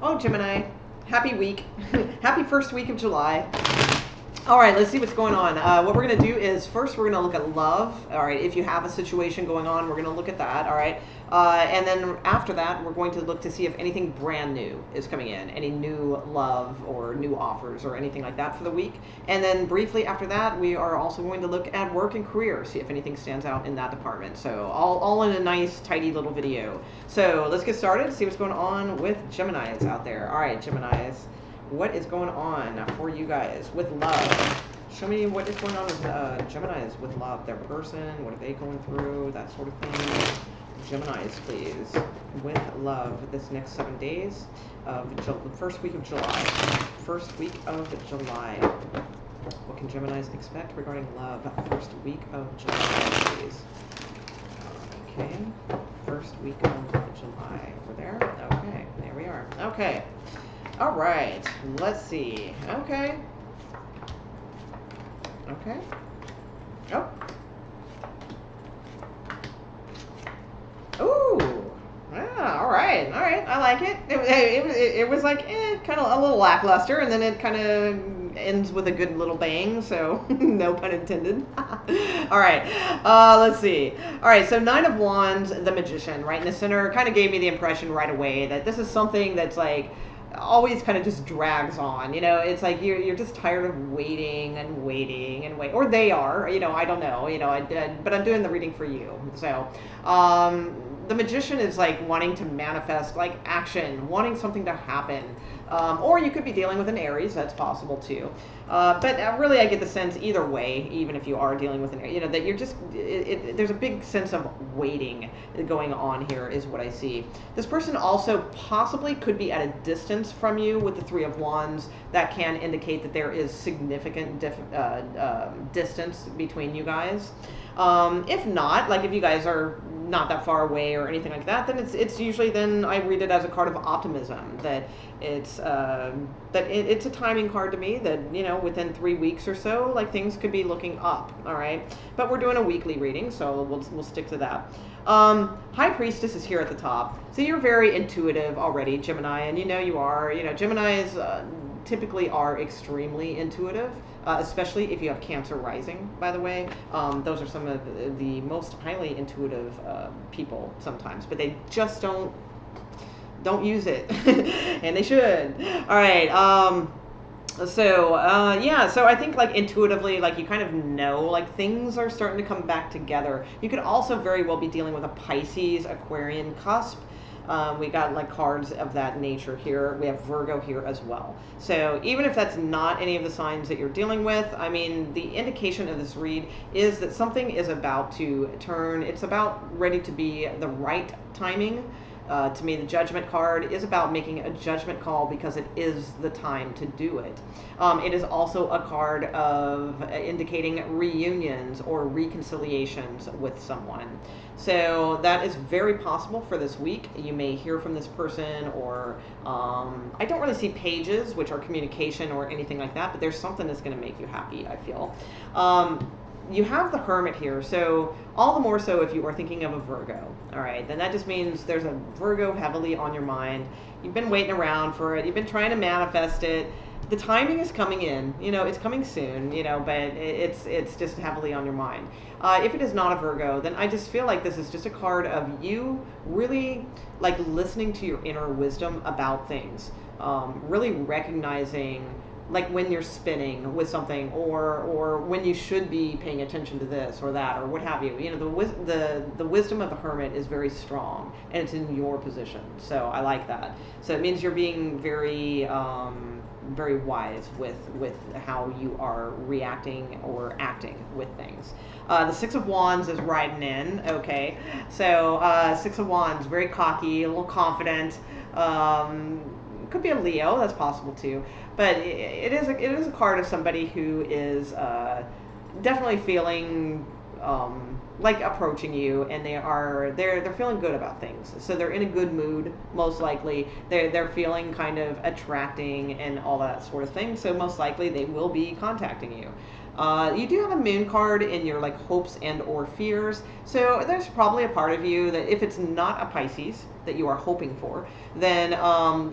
Oh, Gemini, happy week. Happy first week of July. All right, let's see what's going on. What we're going to do is first we're going to look at love. All right, if you have a situation going on, we're going to look at that. All right. And then after that, we're going to look to see if anything brand new is coming in, any new love or new offers or anything like that for the week. And then briefly after that, we are also going to look at work and career, see if anything stands out in that department. So all in a nice, tidy little video. So let's get started, see what's going on with Geminis out there. All right, Geminis. What is going on for you guys with love? Show me what is going on with Geminis with love, their person, what are they going through, that sort of thing. Geminis, please, with love this next 7 days of the first week of July. First week of July. What can Geminis expect regarding love? First week of July, please. Okay, first week of July. We're there? Okay, there we are. Okay. All right, let's see. Okay. Okay. Oh. Ooh. Yeah, all right. All right. I like it. It was like, kind of a little lackluster, and then it kind of ends with a good little bang, so no pun intended. All right. Let's see. All right, so Nine of Wands, the Magician, right in the center, kind of gave me the impression right away that this is something that's like, always kind of just drags on, you know. It's like you're just tired of waiting and waiting and wait, or they are, you know. I don't know, you know. But I'm doing the reading for you. So the Magician is like wanting to manifest like action, wanting something to happen. Or you could be dealing with an Aries, that's possible too. But really I get the sense either way, even if you are dealing with an Aries, you know, that you're just, there's a big sense of waiting going on here is what I see. This person also possibly could be at a distance from you with the Three of Wands. That can indicate that there is significant distance between you guys. If not, like if you guys are not that far away or anything like that, then it's usually, then I read it as a card of optimism, that it's it's a timing card to me, that, you know, within 3 weeks or so, like things could be looking up. All right, but we're doing a weekly reading, so we'll stick to that. High Priestess is here at the top, so you're very intuitive already, Gemini, and you know you are. You know, Geminis typically are extremely intuitive, especially if you have Cancer rising, by the way. Those are some of the most highly intuitive people sometimes, but they just don't use it. And they should. All right. Yeah, so I think like intuitively, like you kind of know, like things are starting to come back together. You could also very well be dealing with a Pisces, Aquarian cusp. We got like cards of that nature here. We have Virgo here as well. So even if that's not any of the signs that you're dealing with, I mean, the indication of this read is that something is about to turn. It's about ready to be the right timing. To me, the Judgment card is about making a judgment call because it is the time to do it. It is also a card of indicating reunions or reconciliations with someone. So that is very possible for this week. You may hear from this person, or I don't really see pages, which are communication or anything like that, but there's something that's going to make you happy, I feel. You have the Hermit here, so all the more so if you are thinking of a Virgo. All right, then that just means there's a Virgo heavily on your mind. You've been waiting around for it. You've been trying to manifest it. The timing is coming in. You know, it's coming soon, you know, but it's just heavily on your mind. If it is not a Virgo, then I just feel like this is just a card of you really like listening to your inner wisdom about things. Really recognizing like when you're spinning with something, or when you should be paying attention to this or that or what have you. You know, the wisdom of the Hermit is very strong, and it's in your position. So I like that. So it means you're being very very wise with how you are reacting or acting with things. The Six of Wands is riding in. Okay, so Six of Wands, very cocky, a little confident. Could be a Leo, that's possible too, but it is a card of somebody who is definitely feeling like approaching you, and they're feeling good about things. So they're in a good mood, most likely. They're feeling kind of attracting and all that sort of thing. So most likely they will be contacting you. You do have a moon card in your like hopes and or fears. So there's probably a part of you that if it's not a Pisces that you are hoping for, then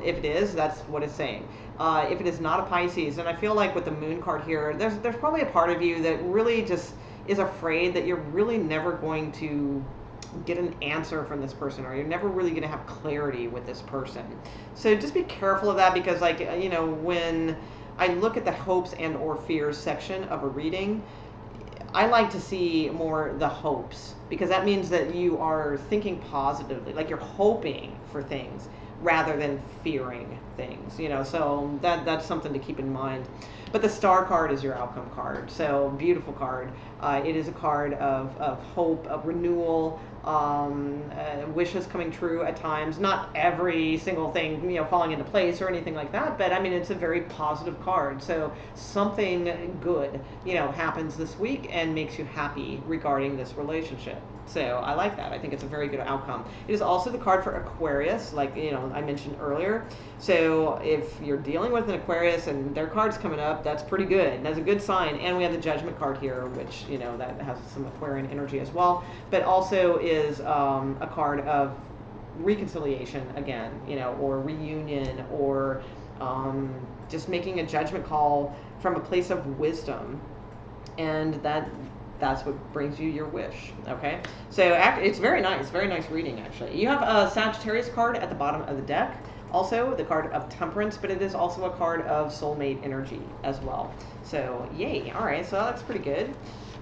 if it is, that's what it's saying. If it is not a Pisces, and I feel like with the moon card here, there's probably a part of you that really just is afraid that you're really never going to get an answer from this person, or you're never really going to have clarity with this person. So just be careful of that, because like, you know, when I look at the hopes and or fears section of a reading, I like to see more the hopes, because that means that you are thinking positively, like you're hoping for things rather than fearing things, you know, so that's something to keep in mind. But the star card is your outcome card, so beautiful card. It is a card of hope, of renewal, wishes coming true at times. Not every single thing, you know, falling into place or anything like that, but I mean, it's a very positive card. So something good, you know, happens this week and makes you happy regarding this relationship. So I like that. I think it's a very good outcome. It is also the card for Aquarius, like, you know, I mentioned earlier. So if you're dealing with an Aquarius and their card's coming up, that's pretty good. That's a good sign. And we have the Judgment card here, which, you know, that has some Aquarian energy as well, but also is a card of reconciliation again, you know, or reunion, or just making a judgment call from a place of wisdom. And that's what brings you your wish. Okay, so it's very nice reading. Actually, you have a Sagittarius card at the bottom of the deck, also the card of Temperance, but it is also a card of soulmate energy as well. So yay. All right, so that's pretty good.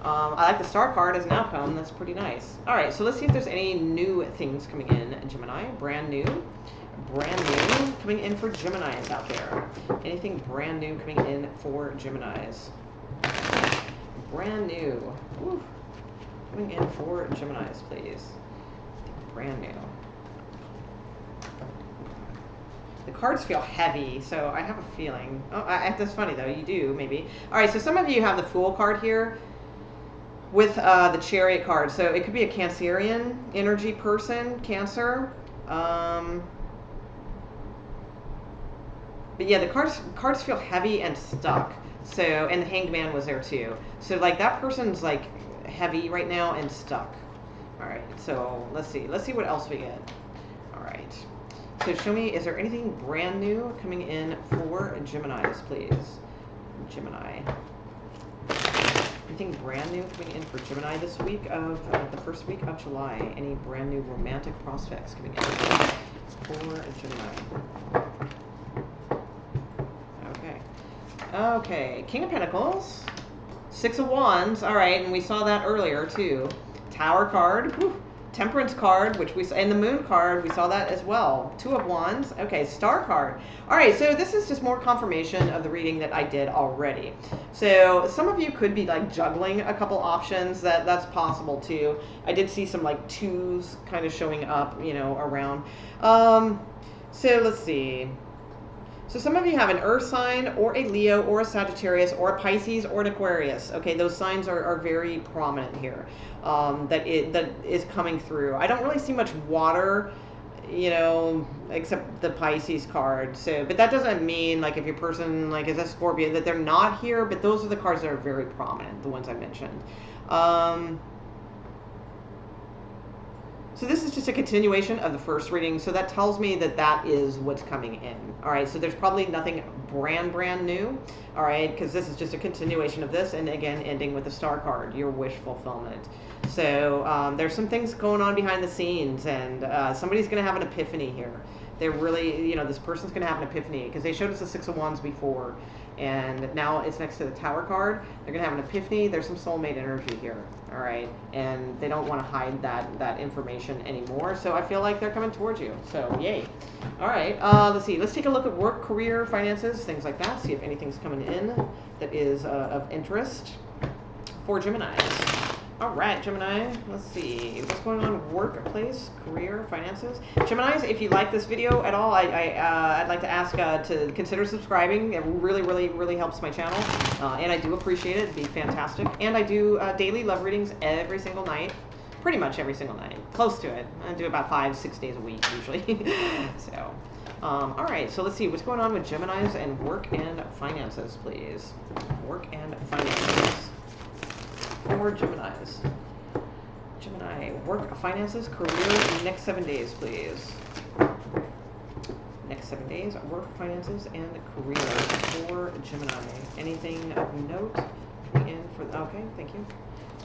I like the star card as an outcome. That's pretty nice. All right, so let's see if there's any new things coming in, Gemini. Brand new coming in for Geminis out there. Anything brand new coming in for Geminis? Brand new. Woo. Coming in for Geminis, please. Brand new. The cards feel heavy, so I have a feeling. Oh, that's funny though. You do, maybe. All right, so some of you have the Fool card here with the Chariot card. So it could be a Cancerian energy person, Cancer. But yeah, the cards feel heavy and stuck. So, and the Hanged Man was there too. So like that person's like heavy right now and stuck. All right, so let's see what else we get. All right, so show me, is there anything brand new coming in for Geminis, please? Gemini. Anything brand new coming in for Gemini this week of the first week of July? Any brand new romantic prospects coming in for Gemini? Okay, King of Pentacles, Six of Wands. All right, and we saw that earlier too. Tower card, whew. Temperance card, which we saw, and the Moon card, we saw that as well. Two of Wands. Okay, Star card. All right, so this is just more confirmation of the reading that I did already. So some of you could be like juggling a couple options. That's possible too. I did see some like twos kind of showing up, you know, around. So let's see. So some of you have an Earth sign, or a Leo, or a Sagittarius, or a Pisces, or an Aquarius. Okay, those signs are very prominent here. That is coming through. I don't really see much water, you know, except the Pisces card. So, but that doesn't mean like if your person like is a Scorpio that they're not here. But those are the cards that are very prominent, the ones I mentioned. So this is just a continuation of the first reading. So that tells me that that is what's coming in. All right, so there's probably nothing brand new. All right, because this is just a continuation of this. And again, ending with the Star card, your wish fulfillment. So there's some things going on behind the scenes, and somebody's going to have an epiphany here. They're really, you know, this person's going to have an epiphany, because they showed us the Six of Wands before. And now it's next to the Tower card. They're going to have an epiphany. There's some soulmate energy here. All right. And they don't want to hide that information anymore. So I feel like they're coming towards you. So yay. All right. Let's see. Let's take a look at work, career, finances, things like that. See if anything's coming in that is of interest for Gemini. All right, Gemini, let's see what's going on. Workplace, career, finances. Geminis, if you like this video at all, I'd like to ask to consider subscribing. It really helps my channel, and I do appreciate it. It'd be fantastic. And I do daily love readings every single night, pretty much every single night, close to it. I do about 5-6 days a week usually. So, all right, so let's see what's going on with Geminis and work and finances, please. Work and finances. for Geminis. Gemini, work, finances, career, next 7 days, please. Next 7 days, work, finances, and career for Gemini. Anything of note in for, okay, thank you.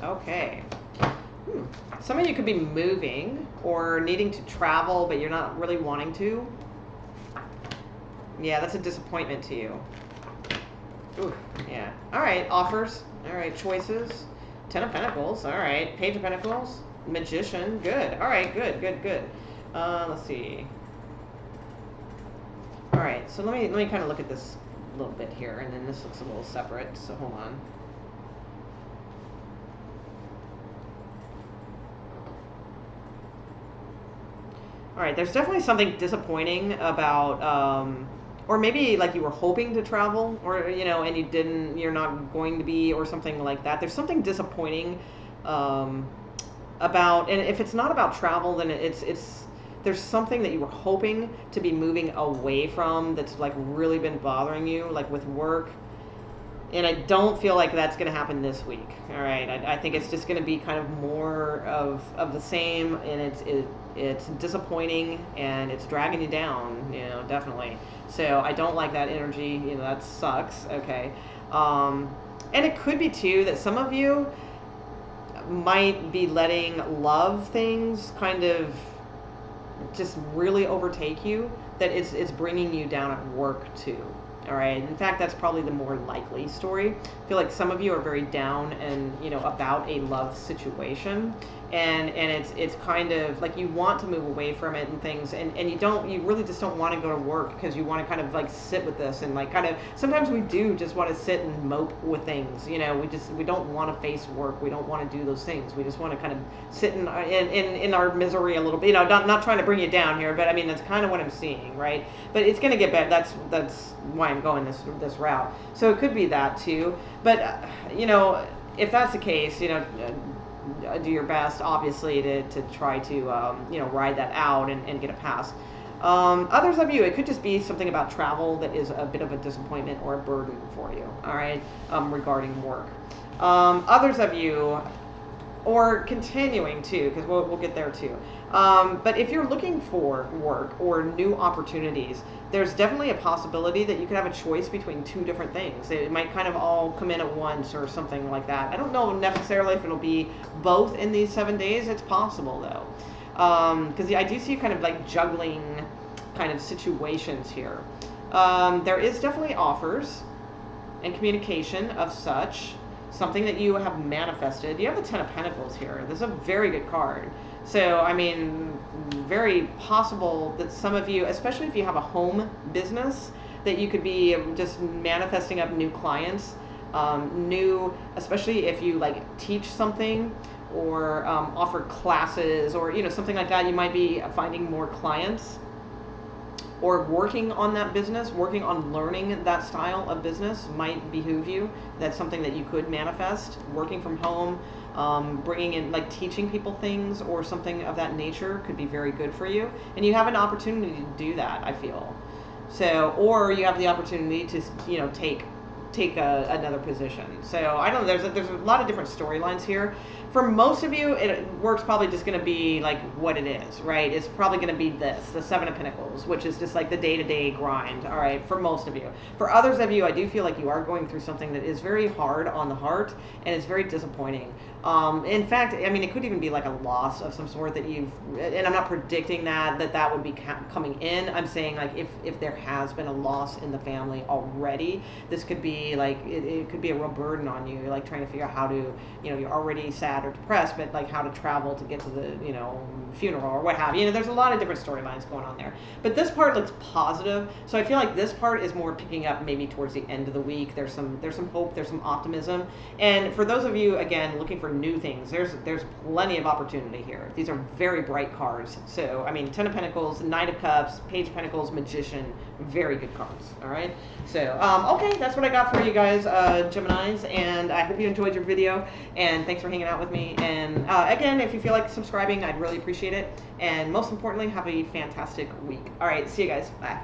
Okay. Some of you could be moving or needing to travel, but you're not really wanting to. Yeah, that's a disappointment to you. Ooh, yeah. All right, offers. All right, choices. 10 of Pentacles. All right, Page of Pentacles. Magician. Good. All right, good, good, good. Let's see. All right, so let me kind of look at this a little bit here, and then this looks a little separate, so hold on. All right, there's definitely something disappointing about, or maybe like you were hoping to travel, or you know, and you didn't, you're not going to be, or something like that. There's something disappointing about, and if it's not about travel, then it's there's something that you were hoping to be moving away from that's like really been bothering you, like with work. And I don't feel like that's going to happen this week. All right, I think it's just going to be kind of more of the same, and it's disappointing, and it's dragging you down, you know, definitely. So I don't like that energy, you know, that sucks. Okay, and it could be too that some of you might be letting love things kind of just really overtake you, that it's bringing you down at work too. All right. In fact, that's probably the more likely story. I feel like some of you are very down and, you know, about a love situation, and it's kind of like you want to move away from it and things, and you really just don't want to go to work because you want to kind of like sit with this and like kind of, sometimes we do just want to sit and mope with things, you know, we don't want to face work, we don't want to do those things, we just want to kind of sit in our misery a little bit, you know, not trying to bring you down here, but I mean that's kind of what I'm seeing, right? But it's going to get better. That's why I'm going this route. So it could be that too. But you know, if that's the case, you know, do your best, obviously, to try to you know, ride that out and get a pass. Others of you, it could just be something about travel that is a bit of a disappointment or a burden for you. All right, regarding work. Others of you, or continuing to, because we'll get there too. But if you're looking for work or new opportunities, there's definitely a possibility that you could have a choice between two different things. It might kind of all come in at once or something like that. I don't know necessarily if it'll be both in these 7 days. It's possible though, because I do see you kind of like juggling kind of situations here. There is definitely offers and communication of such. Something that you have manifested. You have the 10 of Pentacles here. This is a very good card. So, I mean, very possible that some of you, especially if you have a home business, that you could be just manifesting up new clients, especially if you like teach something or offer classes or, you know, something like that, you might be finding more clients. Or working on that business, working on learning that style of business might behoove you. That's something that you could manifest. Working from home, bringing in, like teaching people things or something of that nature could be very good for you. And you have an opportunity to do that, I feel. So, or you have the opportunity to, you know, take another position. So I don't know, there's a lot of different storylines here. For most of you, work's probably just going to be like what it is, right? It's probably going to be this, the 7 of Pentacles, which is just like the day-to-day grind, all right, for most of you. For others of you, I do feel like you are going through something that is very hard on the heart, and it's very disappointing. In fact, I mean, it could even be like a loss of some sort that you've, and I'm not predicting that would be coming in. I'm saying like if there has been a loss in the family already, this could be like, it could be a real burden on you. You're like trying to figure out how to, you know, you're already sad or depressed, but like how to travel to get to the, you know, funeral or what have you. You know, there's a lot of different storylines going on there. But this part looks positive. So I feel like this part is more picking up maybe towards the end of the week. There's some hope, there's some optimism. And for those of you, again, looking for new things, there's plenty of opportunity here. These are very bright cards. So, I mean, 10 of Pentacles, Knight of Cups, Page of Pentacles, Magician, very good cards. All right. So, okay, that's what I got for you guys, Geminis, and I hope you enjoyed your video, and thanks for hanging out with me. And again, if you feel like subscribing, I'd really appreciate it. And most importantly, have a fantastic week. All right, see you guys. Bye.